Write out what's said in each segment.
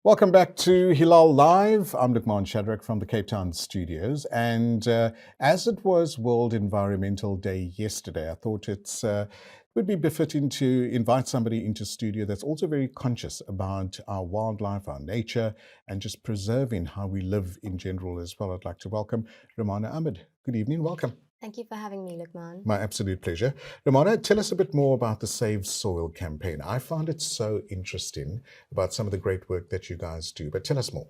Welcome back to Hilaal Live. I'm Luqman Shadrack from the Cape Town studios. And as it was World Environmental Day yesterday, I thought it would be befitting to invite somebody into studio that's also very conscious about our wildlife, our nature, and just preserving how we live in general as well. I'd like to welcome Rumanah Amod. Good evening. Welcome. Thank you for having me, Luqman. My absolute pleasure. Rumanah, tell us a bit more about the Save Soil campaign. I found it so interesting about some of the great work that you guys do, but tell us more.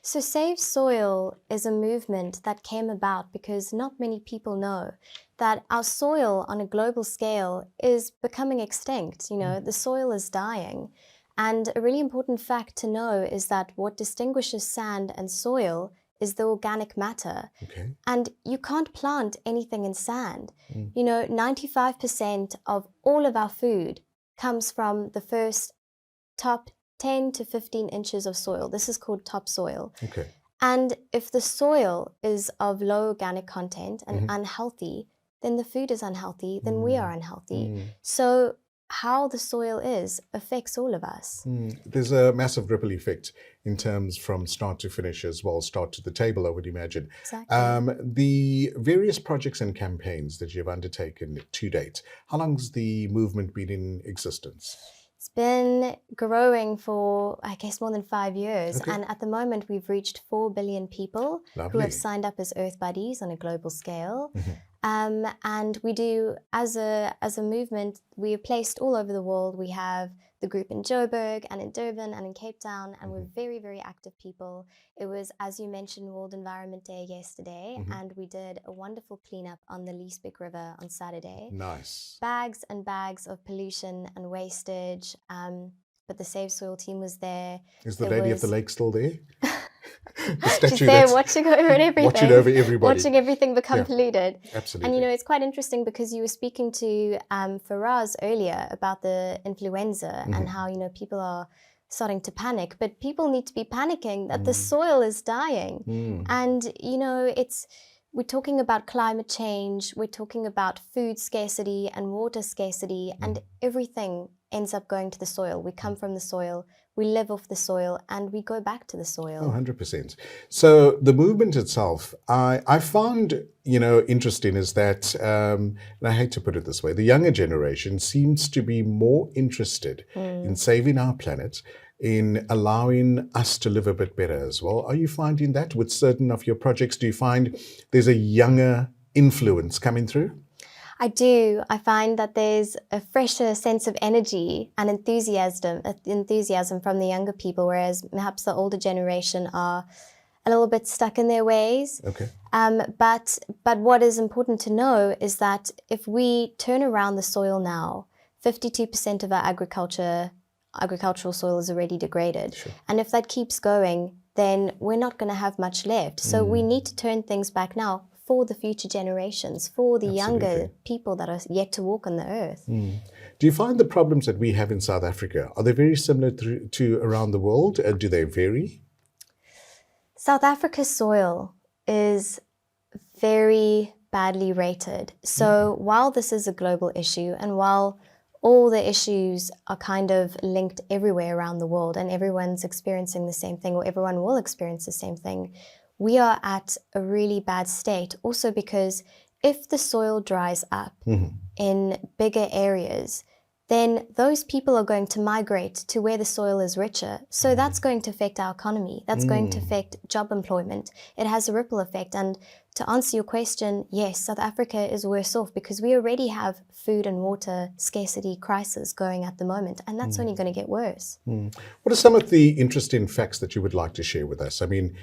So Save Soil is a movement that came about because not many people know that our soil on a global scale is becoming extinct. The soil is dying. And a really important fact to know is that what distinguishes sand and soil is the organic matter. Okay. And you can't plant anything in sand. 95% of all of our food comes from the first top 10 to 15 inches of soil. This is called topsoil. Okay. And if the soil is of low organic content and unhealthy, then the food is unhealthy, then we are unhealthy. So how the soil is affects all of us. There's a massive ripple effect in terms from start to finish as well, start to the table, I would imagine. Exactly. The various projects and campaigns that you've undertaken to date, how long's the movement been in existence? It's been growing for, I guess, more than 5 years. Okay. And at the moment, we've reached 4 billion people Lovely. who have signed up as Earth Buddies on a global scale. And we do, as a movement, we are placed all over the world. We have the group in Joburg and in Durban and in Cape Town, and we're very, very active people. It was, as you mentioned, World Environment Day yesterday, and we did a wonderful cleanup on the Liesbeek River on Saturday. Nice. Bags and bags of pollution and wastage, but the Save Soil team was there. Is the lady of the lake still there? She's there watching over everything. Watching over everybody. Watching everything become polluted. Absolutely. And it's quite interesting because you were speaking to Faraz earlier about the influenza and how, people are starting to panic. But people need to be panicking that the soil is dying. And, we're talking about climate change, we're talking about food scarcity and water scarcity, and everything ends up going to the soil. We come from the soil, we live off the soil, and we go back to the soil. Oh, 100%. So the movement itself, I found, interesting is that, and I hate to put it this way, the younger generation seems to be more interested in saving our planet, in allowing us to live a bit better as well. Are you finding that with certain of your projects? Do you find there's a younger influence coming through? I do. I find that there's a fresher sense of energy and enthusiasm from the younger people, whereas perhaps the older generation are a little bit stuck in their ways. Okay. But what is important to know is that if we turn around the soil now, 52% of our agricultural soil is already degraded. Sure. And if that keeps going, then we're not going to have much left. So we need to turn things back now for the future generations, for the younger people that are yet to walk on the earth. Do you find the problems that we have in South Africa, are they very similar to around the world? Do they vary? South Africa's soil is very badly rated. So while this is a global issue, and while all the issues are kind of linked everywhere around the world and everyone's experiencing the same thing, or everyone will experience the same thing, we are at a really bad state. Also because if the soil dries up in bigger areas, then those people are going to migrate to where the soil is richer. So that's going to affect our economy. That's going to affect job employment. It has a ripple effect. And to answer your question, yes, South Africa is worse off because we already have food and water scarcity crisis going at the moment, and that's only going to get worse. What are some of the interesting facts that you would like to share with us? I mean,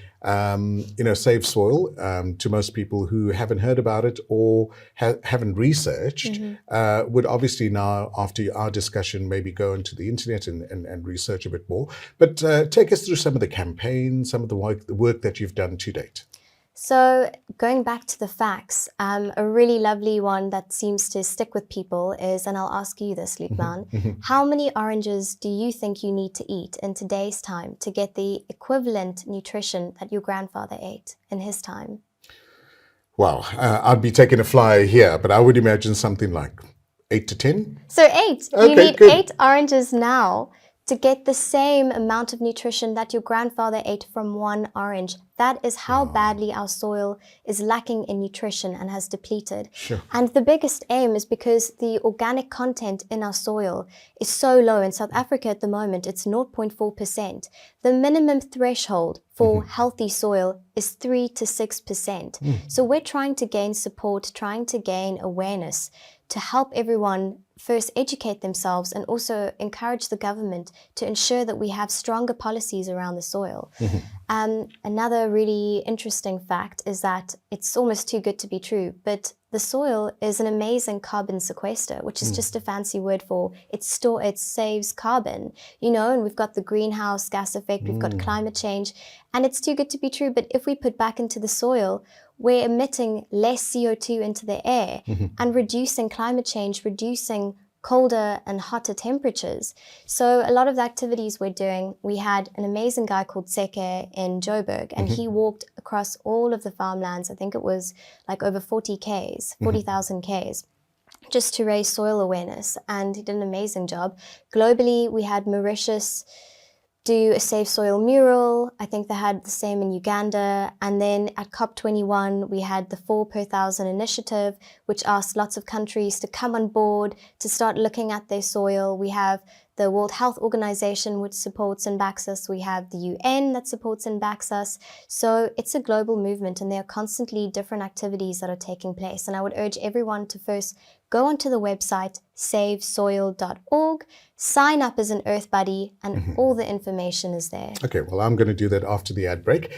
Save Soil, to most people who haven't heard about it or haven't researched, would obviously now, after our discussion, maybe go into the internet and research a bit more. But take us through some of the campaigns, some of the work that you've done to date. So going back to the facts, a really lovely one that seems to stick with people is, and I'll ask you this, Luqman, how many oranges do you think you need to eat in today's time to get the equivalent nutrition that your grandfather ate in his time? Wow, I'd be taking a flyer here, but I would imagine something like 8 to 10? So 8. Okay, you need good. 8 oranges now to get the same amount of nutrition that your grandfather ate from one orange. That is how badly our soil is lacking in nutrition and has depleted. Sure. And the biggest aim is because the organic content in our soil is so low. In South Africa at the moment, it's 0.4%. The minimum threshold for healthy soil is 3 to 6%. So we're trying to gain support, trying to gain awareness to help everyone first educate themselves and also encourage the government to ensure that we have stronger policies around the soil. Another really interesting fact is that it's almost too good to be true, but the soil is an amazing carbon sequester, which is just a fancy word for it saves carbon, you know, and we've got the greenhouse gas effect, we've got climate change, and it's too good to be true. But if we put back into the soil, we're emitting less CO2 into the air and reducing climate change, reducing colder and hotter temperatures. So a lot of the activities we're doing, we had an amazing guy called Seke in Joburg, and he walked across all of the farmlands. I think it was like over 40,000 Ks, just to raise soil awareness. And he did an amazing job. Globally, we had Mauritius do a Save Soil mural. I think they had the same in Uganda. And then at COP21, we had the 4 per 1,000 initiative, which asked lots of countries to come on board to start looking at their soil. We have the World Health Organization, which supports and backs us. We have the UN that supports and backs us. So it's a global movement, and there are constantly different activities that are taking place. And I would urge everyone to first go onto the website, savesoil.org, sign up as an Earth Buddy, and all the information is there. Okay, well, I'm going to do that after the ad break.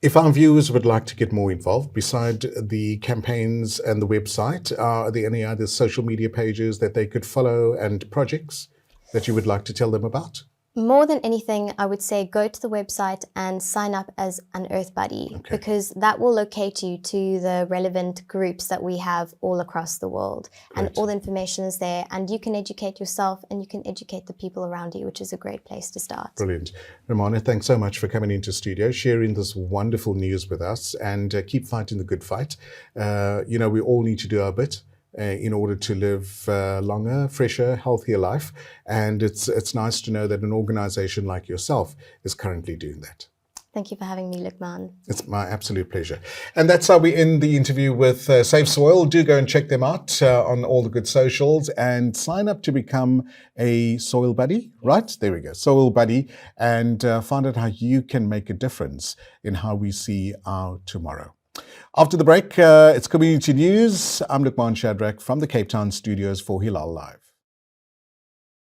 If our viewers would like to get more involved, beside the campaigns and the website, are there any other social media pages that they could follow and projects that you would like to tell them about? More than anything, I would say go to the website and sign up as an Earth Buddy, because that will locate you to the relevant groups that we have all across the world. Great. And all the information is there, and you can educate yourself and you can educate the people around you, which is a great place to start. Brilliant. Rumanah, thanks so much for coming into studio, sharing this wonderful news with us, and keep fighting the good fight. You know, we all need to do our bit in order to live longer, fresher, healthier life. And it's nice to know that an organization like yourself is currently doing that. Thank you for having me, Lukman. It's my absolute pleasure. And that's how we end the interview with Save Soil. Do go and check them out on all the good socials and sign up to become a Soil Buddy, right? There we go, Soil Buddy, and find out how you can make a difference in how we see our tomorrow. After the break, it's Community News. I'm Lukman Shadrack from the Cape Town studios for Hilaal Live.